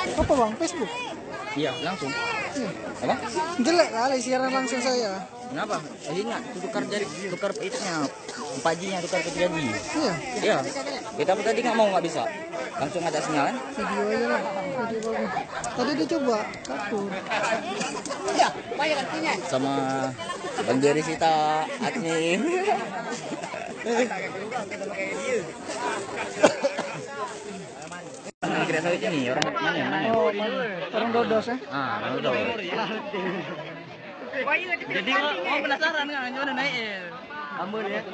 Apa bang? Facebook? Iya, langsung. Iya. Apa? Jelek kali siaran langsung saya. Kenapa? Ingat, tukar itunya 4G-nya tukar ke 3G. Iya. Iya. Kita tadi nggak bisa. Langsung ada sinyal kan? Video aja lah. Video bagus. Tadi dicoba kabur. Sama Bang Jerry Sita, admin. Kira sawit ini orang mana? Oh, orang Dodos ya? Orang Dodos. Jadi penasaran nggak gimana naik? Kamu lihat.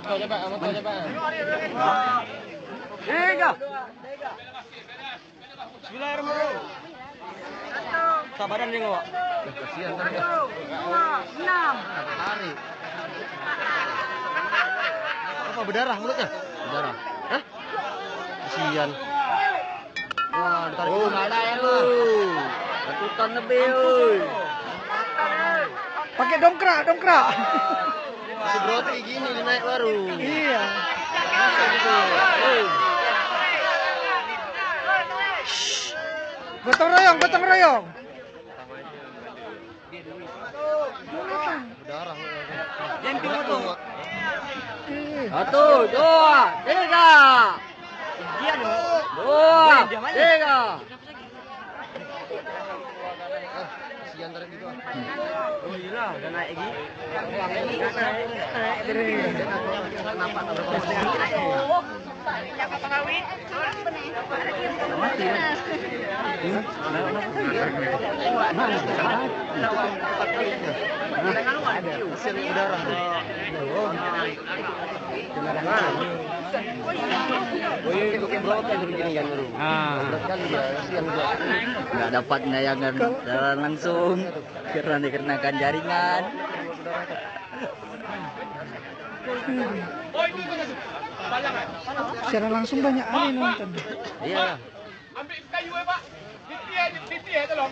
Coba. Tiga. Bismillahirrahmanirrahim. Sabaran nih kok. Kasihan kan ya. 6. Hari. Apa berdarah mulutnya? Berdarah. Hah? Kasihan. Wah, ditarik. Oh, ada ya lu. 1 ton lebih, euy. Pakai dongkrak. Masih broti gini naik baru. Iya. Gotong royong. Berdarah. Yang kedua tuh. 1, 2, 3. 2, 3. Kasihan tadi gitu. Oh iya, udah naik lagi. Kenapa tak berapa? Mati. Kasihan udara. Nggak dapat nayangan jalan langsung karena dikenakan jaringan. Siaran langsung banyak kali nonton. Iya. Ambil kayu Pak. Di tolong.